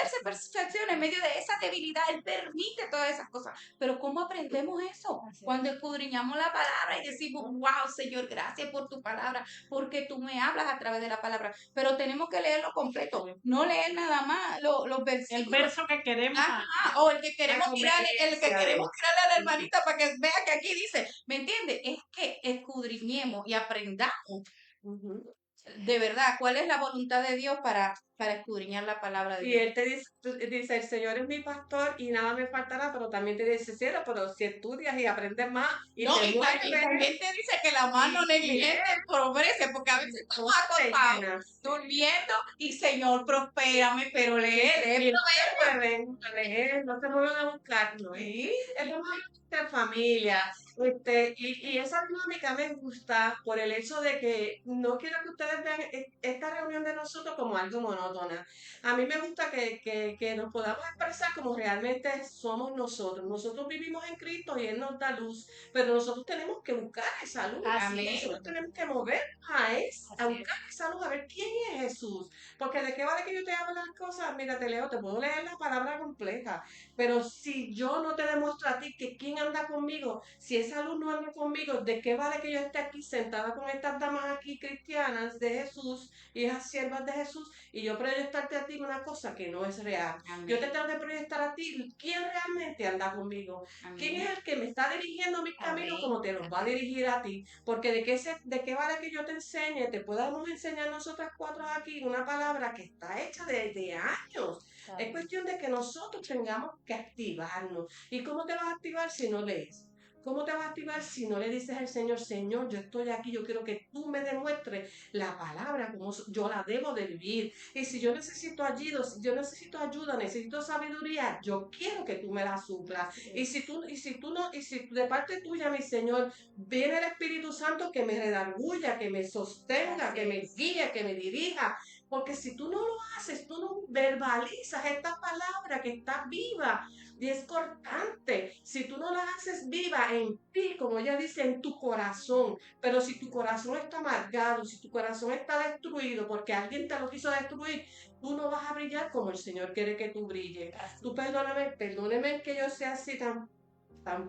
se perfecciona en medio de esa debilidad. Él permite todas esas cosas. Pero ¿cómo aprendemos eso? Así es. Cuando escudriñamos la palabra y decimos, wow, Señor, gracias por tu palabra, porque tú me hablas a través de la palabra. Pero tenemos que leerlo completo, no leer nada más los El versículos. verso que queremos. O el que queremos La tirarle, conveniencia. a la hermanita para que vea que aquí dice, ¿me entiendes? Es que escudriñemos y aprendamos Ujú. de verdad cuál es la voluntad de Dios para escudriñar la palabra de Y Dios. Él te dice, el Señor es mi pastor y nada me faltará, pero también te dice, sí, pero si estudias y aprendes más y No, te y mueves, también te dice que la mano Y- negligente progrese, porque a veces estamos te acostados, llenas. durmiendo, y Señor, prospérame, pero lee, Y no se mueven a leer, no se mueven a buscar, ¿no? Sí. Estamos en familia, y esa dinámica me gusta por el hecho de que no quiero que ustedes vean esta reunión de nosotros como algo monótona. A mí me gusta que nos podamos expresar como realmente somos nosotros. Nosotros vivimos en Cristo y Él nos da luz, pero nosotros tenemos que buscar esa luz. Amén. Nosotros tenemos que movernos a Así buscar esa luz, a ver quién es Jesús. Porque de qué vale que yo te hable las cosas, mira, te leo, te puedo leer la palabra completa, pero si yo no te demuestro a ti que quién anda conmigo, si esa luz no anda conmigo, ¿de qué vale que yo esté aquí sentada con estas damas aquí cristianas de Jesús y esas siervas de Jesús y yo proyectarte a ti una cosa que no es real? Amén. Yo te tengo que proyectar a ti quién realmente anda conmigo, quién es el que me está dirigiendo mis caminos Amén. como te los va a dirigir a ti, porque de qué vale que yo te enseñe, te podamos enseñar nosotras cuatro aquí una palabra que está hecha desde años. Es cuestión de que nosotros tengamos que activarnos. ¿Y cómo te vas a activar si no lees? ¿Cómo te vas a activar si no le dices al Señor, Señor, yo estoy aquí, yo quiero que tú me demuestres la palabra como yo la debo de vivir? Y si yo necesito ayuda, necesito sabiduría, yo quiero que tú me la suplas. Y si de parte tuya, mi Señor, viene el Espíritu Santo que me redarguya, que me sostenga, Así que me es. guíe, que me dirija. Porque si tú no lo haces, tú no verbalizas esta palabra que está viva y es cortante. Si tú no la haces viva en ti, como ella dice, en tu corazón, pero si tu corazón está amargado, si tu corazón está destruido porque alguien te lo quiso destruir, tú no vas a brillar como el Señor quiere que tú brilles. Tú perdóneme que yo sea así tan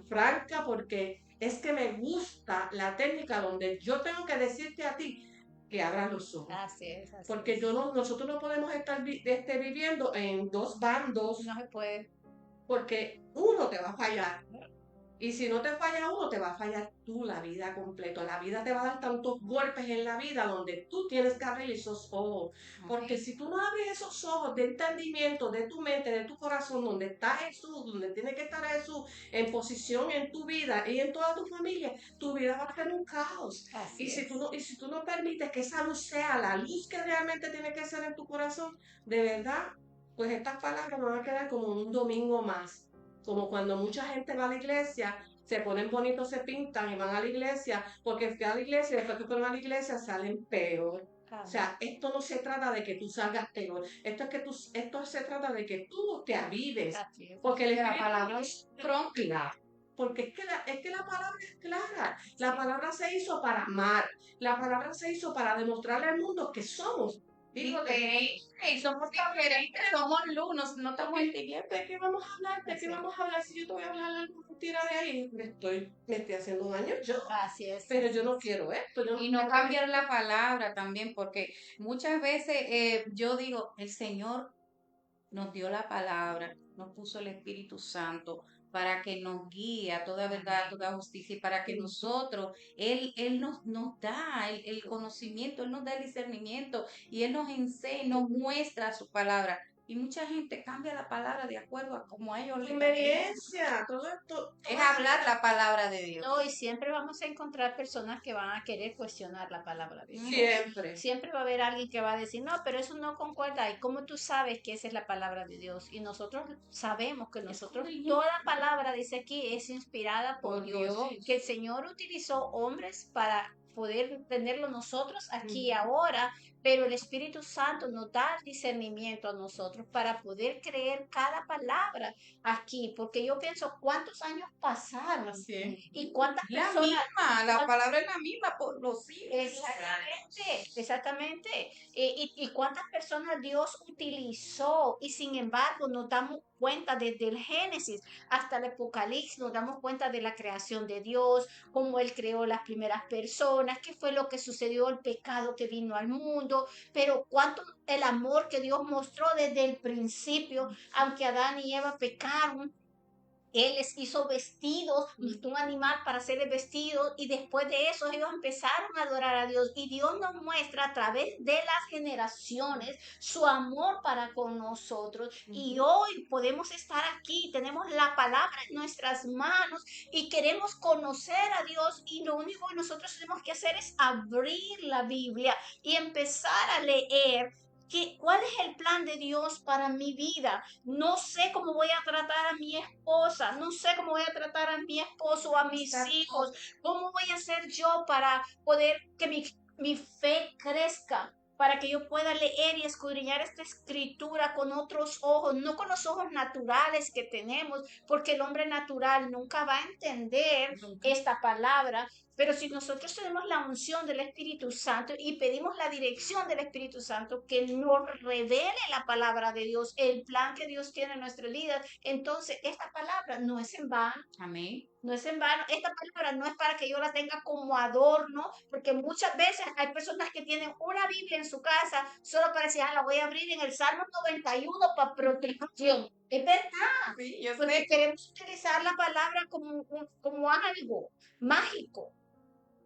franca, porque es que me gusta la técnica donde yo tengo que decirte a ti que abras los ojos. Así es. Porque nosotros no podemos estar viviendo en dos bandos, No se puede. porque uno te va a fallar. Y si no te falla uno, te va a fallar tú la vida completa. La vida te va a dar tantos golpes en la vida donde tú tienes que abrir esos ojos. Porque si tú no abres esos ojos de entendimiento de tu mente, de tu corazón, donde está Jesús, donde tiene que estar Jesús en posición en tu vida y en toda tu familia, tu vida va a ser un caos. Así Y es. si tú no permites que esa luz sea la luz que realmente tiene que ser en tu corazón, de verdad, pues estas palabras van a quedar como un domingo más. Como cuando mucha gente va a la iglesia, se ponen bonitos, se pintan y van a la iglesia, porque fui a la iglesia y después que fueron a la iglesia salen peor. O sea, esto no se trata de que tú salgas peor. Esto se trata de que tú te avives. Así es. Porque el Que la Espíritu palabra es pronta. porque es que la palabra es clara. La palabra se hizo para amar. La palabra se hizo para demostrarle al mundo que somos hijos de Dios. Diferentes, somos diferentes, somos luz, no estamos en tinieblas. ¿De qué vamos a hablar? ¿De qué vamos a hablar? Si yo te voy a hablar alguna mentira de ahí, me estoy haciendo daño yo. Así es. Pero yo no quiero esto. Yo Y no no cambiar la palabra también, porque muchas veces yo digo, el Señor nos dio la palabra, nos puso el Espíritu Santo para que nos guíe a toda verdad, a toda justicia, y para que nosotros, Él nos da el conocimiento, Él nos da el discernimiento, y Él nos enseña, nos muestra su palabra. Y mucha gente cambia la palabra de acuerdo a como a ellos les conveniencia, todo esto. es hablar la palabra de Dios. No, y siempre vamos a encontrar personas que van a querer cuestionar la palabra de Dios. Siempre. Siempre va a haber alguien que va a decir, no, pero eso no concuerda. ¿Y cómo tú sabes que esa es la palabra de Dios? Y nosotros sabemos que nosotros, toda palabra, dice aquí, es inspirada por Dios. Que el Señor utilizó hombres para poder tenerlo nosotros aquí y ahora, pero el Espíritu Santo nos da el discernimiento a nosotros para poder creer cada palabra aquí, porque yo pienso cuántos años pasaron Así es. y cuántas La personas. misma, la palabra es la misma por los siglos. Exactamente. Y cuántas personas Dios utilizó y sin embargo nos damos cuenta desde el Génesis hasta el Apocalipsis, nos damos cuenta de la creación de Dios, cómo Él creó las primeras personas, qué fue lo que sucedió, el pecado que vino al mundo, pero cuánto el amor que Dios mostró desde el principio, aunque Adán y Eva pecaron. Él les hizo vestidos, un animal para hacerles vestidos y después de eso ellos empezaron a adorar a Dios y Dios nos muestra a través de las generaciones su amor para con nosotros y hoy podemos estar aquí, tenemos la palabra en nuestras manos y queremos conocer a Dios y lo único que nosotros tenemos que hacer es abrir la Biblia y empezar a leer. ¿Cuál es el plan de Dios para mi vida? No sé cómo voy a tratar a mi esposa, no sé cómo voy a tratar a mi esposo o a mis hijos, cómo voy a hacer yo para poder que mi fe crezca, para que yo pueda leer y escudriñar esta escritura con otros ojos, no con los ojos naturales que tenemos, porque el hombre natural nunca va a entender esta palabra. Pero si nosotros tenemos la unción del Espíritu Santo y pedimos la dirección del Espíritu Santo que nos revele la palabra de Dios, el plan que Dios tiene en nuestra vida, entonces esta palabra no es en vano. Amén. No es en vano. Esta palabra no es para que yo la tenga como adorno, porque muchas veces hay personas que tienen una Biblia en su casa solo para decir, la voy a abrir en el Salmo 91 para protección. Es verdad, Sí, yo porque sé. queremos utilizar la palabra como algo mágico.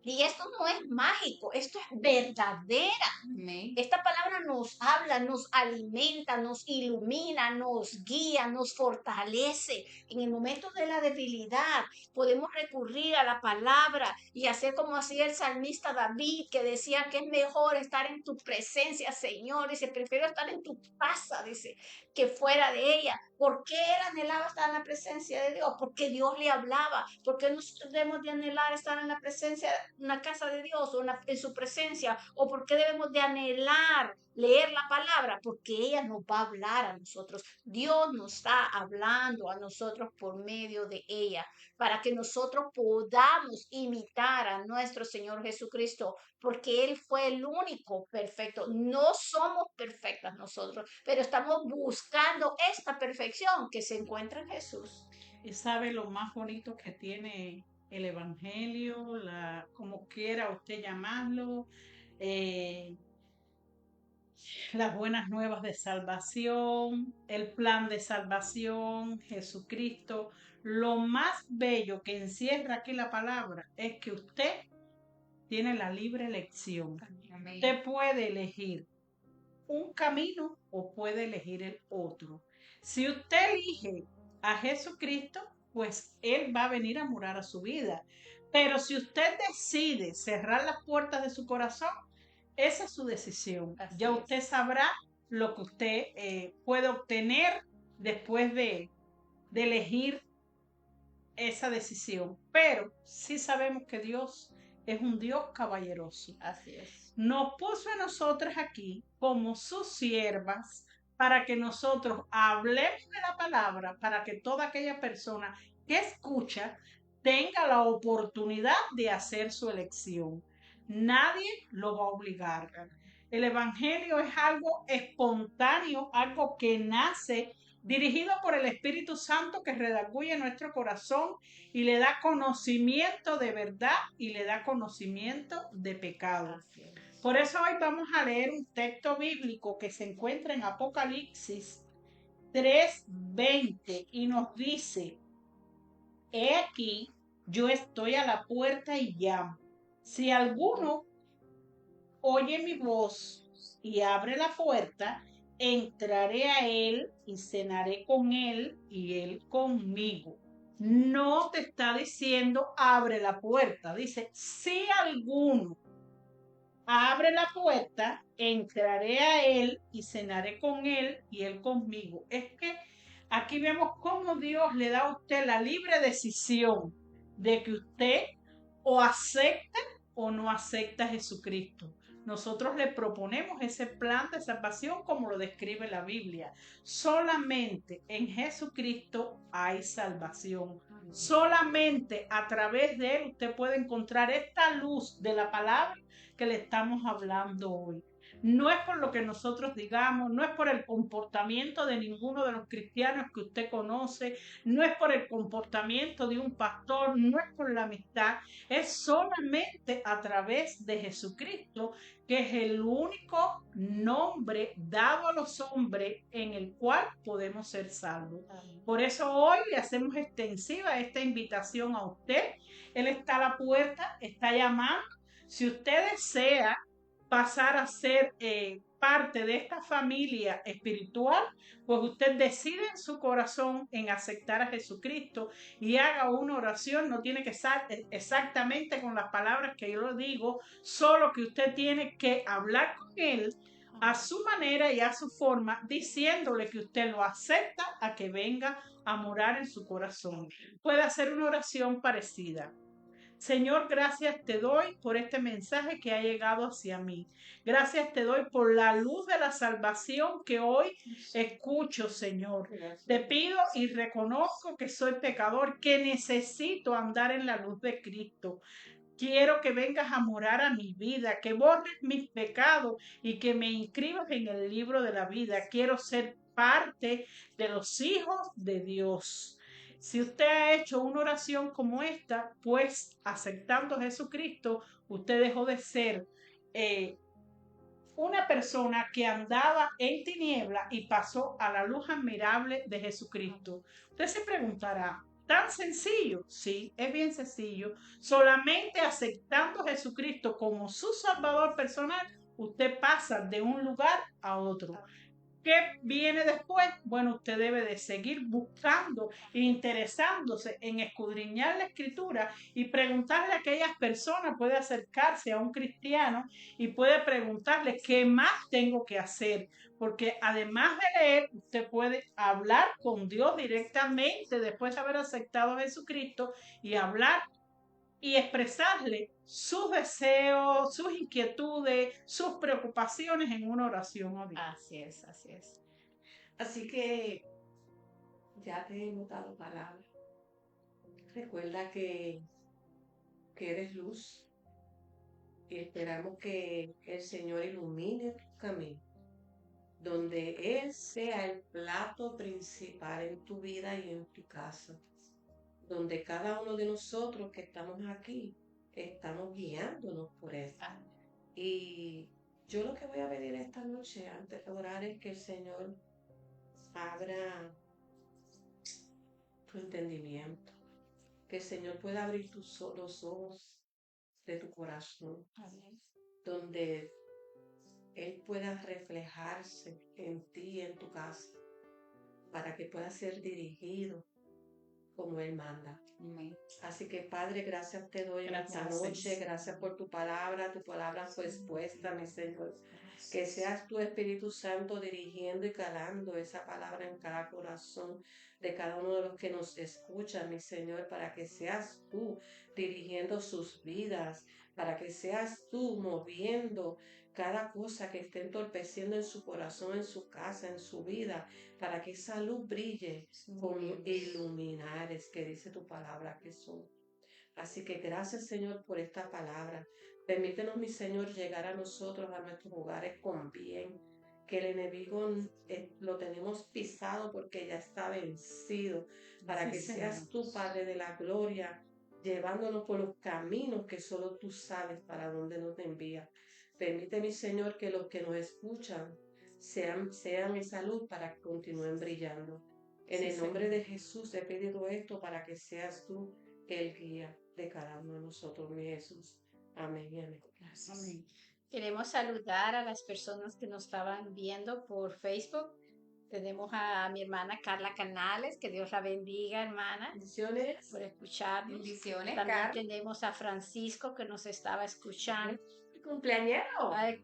Y esto no es mágico, esto es verdadera. Amén. Esta palabra nos habla, nos alimenta, nos ilumina, nos guía, nos fortalece. En el momento de la debilidad podemos recurrir a la palabra y hacer como hacía el salmista David, que decía que es mejor estar en tu presencia, Señor. Dice, prefiero estar en tu casa, dice, que fuera de ella. ¿Por qué él anhelaba estar en la presencia de Dios? Porque Dios le hablaba. ¿Por qué nosotros debemos de anhelar estar en la presencia, en la casa de Dios o en su presencia? ¿O por qué debemos de anhelar leer la palabra? Porque ella nos va a hablar a nosotros. Dios nos está hablando a nosotros por medio de ella, para que nosotros podamos imitar a nuestro Señor Jesucristo, porque Él fue el único perfecto. No somos perfectas nosotros, pero estamos buscando esta perfección que se encuentra en Jesús. Y sabe lo más bonito que tiene el Evangelio, como quiera usted llamarlo, las buenas nuevas de salvación, el plan de salvación, Jesucristo. Lo más bello que encierra aquí la palabra es que usted tiene la libre elección. Amén. Usted puede elegir un camino o puede elegir el otro. Si usted elige a Jesucristo, pues Él va a venir a morar a su vida. Pero si usted decide cerrar las puertas de su corazón, esa es su decisión. Así ya es. usted sabrá lo que usted puede obtener después de elegir esa decisión. Pero sí sabemos que Dios es un Dios caballeroso. Así es. Nos puso a nosotras aquí como sus siervas para que nosotros hablemos de la palabra, para que toda aquella persona que escucha tenga la oportunidad de hacer su elección. Nadie lo va a obligar. El evangelio es algo espontáneo, algo que nace dirigido por el Espíritu Santo que redarguye nuestro corazón y le da conocimiento de verdad y le da conocimiento de pecado. Así es. Por eso hoy vamos a leer un texto bíblico que se encuentra en Apocalipsis 3:20 y nos dice: He aquí, yo estoy a la puerta y llamo. Si alguno oye mi voz y abre la puerta, entraré a él y cenaré con él y él conmigo. No te está diciendo abre la puerta, dice si alguno abre la puerta, entraré a él y cenaré con él y él conmigo. Es que aquí vemos cómo Dios le da a usted la libre decisión de que usted o acepta o no acepta a Jesucristo. Nosotros le proponemos ese plan de salvación como lo describe la Biblia. Solamente en Jesucristo hay salvación. Solamente a través de él usted puede encontrar esta luz de la palabra que le estamos hablando hoy. No es por lo que nosotros digamos, no es por el comportamiento de ninguno de los cristianos que usted conoce, no es por el comportamiento de un pastor, no es por la amistad, es solamente a través de Jesucristo, que es el único nombre dado a los hombres en el cual podemos ser salvos. Por eso hoy le hacemos extensiva esta invitación a usted. Él está a la puerta, está llamando. Si usted desea pasar a ser parte de esta familia espiritual, pues usted decide en su corazón en aceptar a Jesucristo y haga una oración. No tiene que ser exactamente con las palabras que yo le digo, solo que usted tiene que hablar con él a su manera y a su forma, diciéndole que usted lo acepta a que venga a morar en su corazón. Puede hacer una oración parecida. Señor, gracias te doy por este mensaje que ha llegado hacia mí. Gracias te doy por la luz de la salvación que hoy escucho, Señor. Te pido y reconozco que soy pecador, que necesito andar en la luz de Cristo. Quiero que vengas a morar a mi vida, que borres mis pecados y que me inscribas en el libro de la vida. Quiero ser parte de los hijos de Dios. Si usted ha hecho una oración como esta, pues aceptando a Jesucristo, usted dejó de ser una persona que andaba en tiniebla y pasó a la luz admirable de Jesucristo. Usted se preguntará, ¿tan sencillo? Sí, es bien sencillo. Solamente aceptando a Jesucristo como su Salvador personal, usted pasa de un lugar a otro. ¿Qué viene después? Bueno, usted debe de seguir buscando e interesándose en escudriñar la escritura y preguntarle a aquellas personas, puede acercarse a un cristiano y puede preguntarle qué más tengo que hacer, porque además de leer, usted puede hablar con Dios directamente después de haber aceptado a Jesucristo y hablar y expresarle sus deseos, sus inquietudes, sus preocupaciones en una oración a Dios. Así es, así es. Así que ya te hemos dado palabra. Recuerda que eres luz y esperamos que el Señor ilumine tu camino, donde Él sea el plato principal en tu vida y en tu casa, donde cada uno de nosotros que estamos aquí estamos guiándonos por Él. Y yo lo que voy a pedir esta noche antes de orar es que el Señor abra tu entendimiento, que el Señor pueda abrir los ojos de tu corazón, donde Él pueda reflejarse en ti y en tu casa, para que pueda ser dirigido como Él manda. Amén. Así que Padre, gracias te doy en esta Gracias, noche, Señor. gracias por tu palabra fue expuesta, mi Señor. Que seas tu Espíritu Santo dirigiendo y calando esa palabra en cada corazón de cada uno de los que nos escuchan, mi Señor, para que seas tú dirigiendo sus vidas, para que seas tú moviendo cada cosa que esté entorpeciendo en su corazón, en su casa, en su vida, para que esa luz brille como iluminares, que dice tu palabra que son. Así que gracias, Señor, por esta palabra. Permítenos, mi Señor, llegar a nosotros, a nuestros hogares con bien. Que el enemigo lo tenemos pisado porque ya está vencido. Para Sí, que Señor. seas tú, Padre de la gloria, llevándonos por los caminos que solo tú sabes para dónde nos envías. Permite, mi Señor, que los que nos escuchan sean esa luz para que continúen brillando. En Sí, el nombre Señor. de Jesús he pedido esto para que seas tú el guía de cada uno de nosotros, mi Jesús. Amén y amén. Gracias. Amén. Queremos saludar a las personas que nos estaban viendo por Facebook. Tenemos a mi hermana Carla Canales, que Dios la bendiga, hermana, Bendiciones. por escucharnos. Bendiciones, También Carla. tenemos a Francisco, que nos estaba escuchando. Cumpleañero. Ay,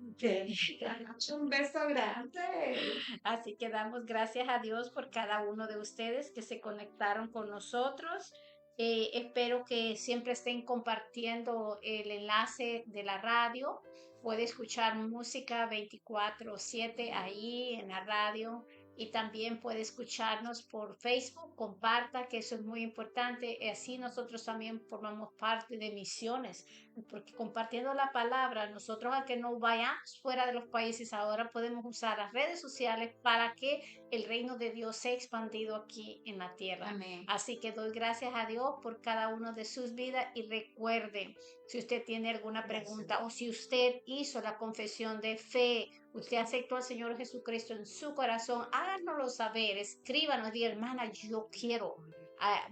Un beso grande. Así que damos gracias a Dios por cada uno de ustedes que se conectaron con nosotros. Espero que siempre estén compartiendo el enlace de la radio. Puede escuchar música 24/7 ahí en la radio y también puede escucharnos por Facebook. Comparta, que eso es muy importante. Así nosotros también formamos parte de misiones, porque compartiendo la palabra, nosotros a que no vayamos fuera de los países, ahora podemos usar las redes sociales para que el reino de Dios sea expandido aquí en la tierra. Amén. Así que doy gracias a Dios por cada uno de sus vidas y recuerden, si usted tiene alguna pregunta o si usted hizo la confesión de fe, usted aceptó al Señor Jesucristo en su corazón, háganoslo saber, escríbanos, diga, hermana, yo quiero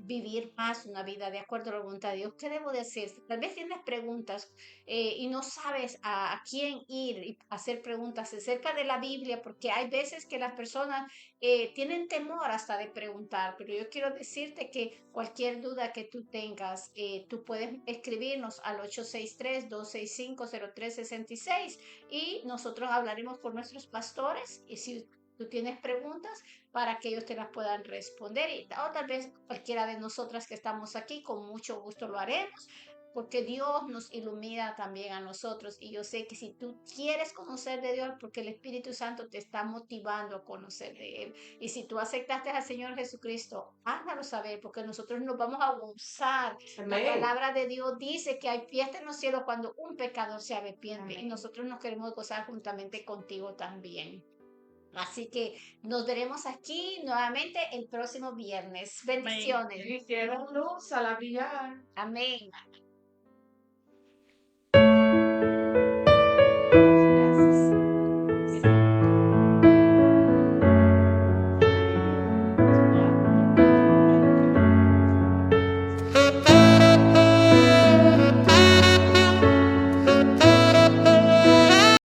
vivir más una vida de acuerdo a la voluntad de Dios. ¿Qué debo de hacer? Tal vez tienes preguntas y no sabes a quién ir y hacer preguntas acerca de la Biblia, porque hay veces que las personas tienen temor hasta de preguntar, pero yo quiero decirte que cualquier duda que tú tengas, tú puedes escribirnos al 863-265-0366 y nosotros hablaremos con nuestros pastores y si tú tienes preguntas para que ellos te las puedan responder o tal vez cualquiera de nosotras que estamos aquí, con mucho gusto lo haremos, porque Dios nos ilumina también a nosotros y yo sé que si tú quieres conocer de Dios, porque el Espíritu Santo te está motivando a conocer de Él, y si tú aceptaste al Señor Jesucristo, hágalo saber, porque nosotros nos vamos a gozar. Amén. La palabra de Dios dice que hay fiesta en los cielos cuando un pecador se arrepiente. Amén. Y nosotros nos queremos gozar juntamente contigo también. Así que nos veremos aquí nuevamente el próximo viernes. Bendiciones. Hicieron luz a la brillar. Amén.